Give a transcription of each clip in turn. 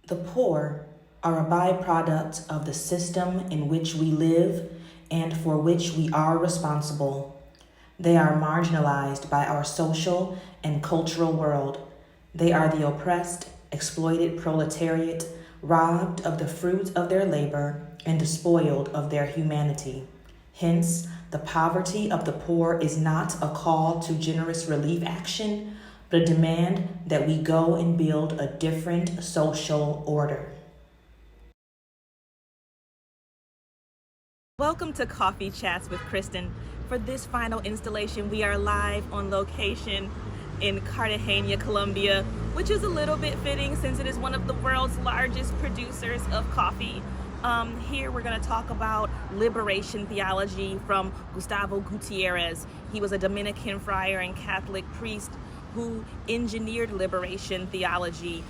The poor are a byproduct of the system in which we live and for which we are responsible. They are marginalized by our social and cultural world. They are the oppressed, exploited proletariat, robbed of the fruit of their labor and despoiled of their humanity. Hence, the poverty of the poor is not a call to generous relief action, but a demand that we go and build a different social order. Welcome to Coffee Chats with Kristen. For this final installation, we are live on location in Cartagena, Colombia, which is a little bit fitting since it is one of the world's largest producers of coffee. Here we're going to talk about liberation theology from Gustavo Gutierrez. He was a Dominican friar and Catholic priest who engineered liberation theology.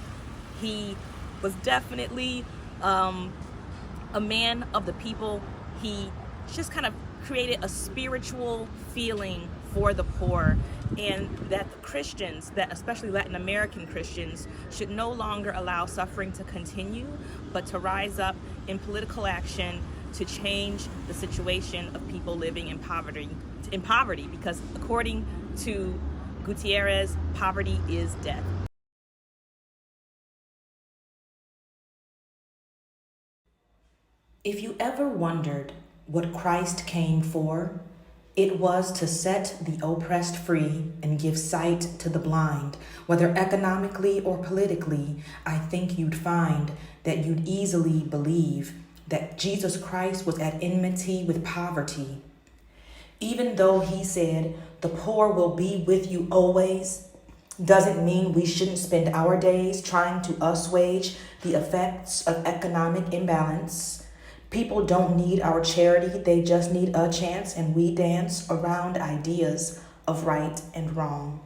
He was definitely a man of the people. He just kind of created a spiritual feeling for the poor, and that Christians, that especially Latin American Christians, should no longer allow suffering to continue, but to rise up in political action to change the situation of people living in poverty, because according to Gutierrez, poverty is death. If you ever wondered what Christ came for, it was to set the oppressed free and give sight to the blind. Whether economically or politically, I think you'd find that you'd easily believe that Jesus Christ was at enmity with poverty. Even though he said, "The poor will be with you always," doesn't mean we shouldn't spend our days trying to assuage the effects of economic imbalance. People don't need our charity, they just need a chance, and we dance around ideas of right and wrong.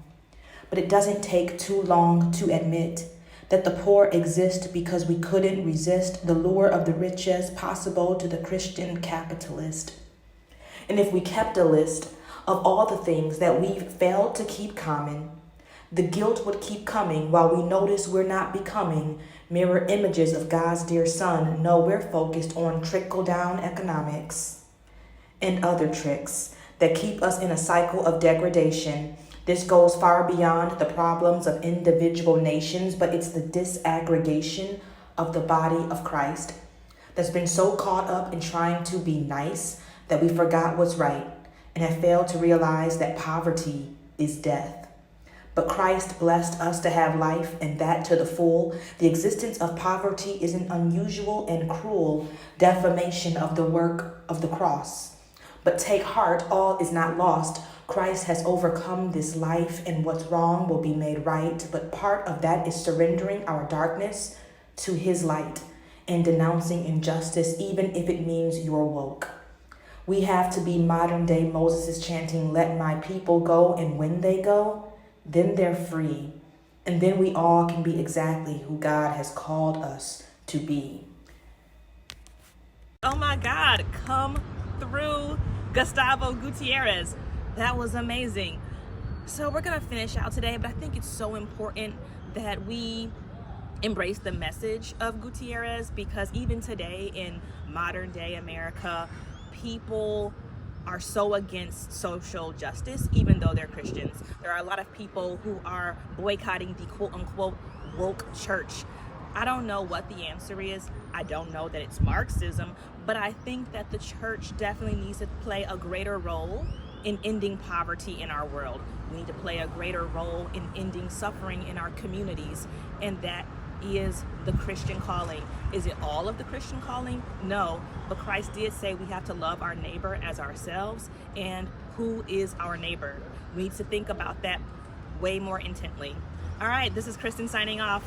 But it doesn't take too long to admit that the poor exist because we couldn't resist the lure of the rich as possible to the Christian capitalist. And if we kept a list of all the things that we've failed to keep common, the guilt would keep coming while we notice we're not becoming mirror images of God's dear Son. No, we're focused on trickle-down economics and other tricks that keep us in a cycle of degradation. This goes far beyond the problems of individual nations, but it's the disaggregation of the body of Christ that's been so caught up in trying to be nice that we forgot what's right and have failed to realize that poverty is death. But Christ blessed us to have life, and that to the full. The existence of poverty is an unusual and cruel defamation of the work of the cross. But take heart, all is not lost. Christ has overcome this life, and what's wrong will be made right. But part of that is surrendering our darkness to his light and denouncing injustice, even if it means you're woke. We have to be modern day Moses chanting, "Let my people go," and when they go, then they're free. And then we all can be exactly who God has called us to be. Oh my God, come through, Gustavo Gutierrez. That was amazing. So we're gonna finish out today, but I think it's so important that we embrace the message of Gutierrez, because even today in modern day America, people are so against social justice, even though they're Christians. There are a lot of people who are boycotting the quote unquote woke church. I don't know what the answer is. I don't know that it's Marxism, but I think that the church definitely needs to play a greater role in ending poverty in our world. We need to play a greater role in ending suffering in our communities, and that is the Christian calling. Is it all of the Christian calling? No, but Christ did say we have to love our neighbor as ourselves, and who is our neighbor? We need to think about that way more intently. All right, this is Kristen signing off.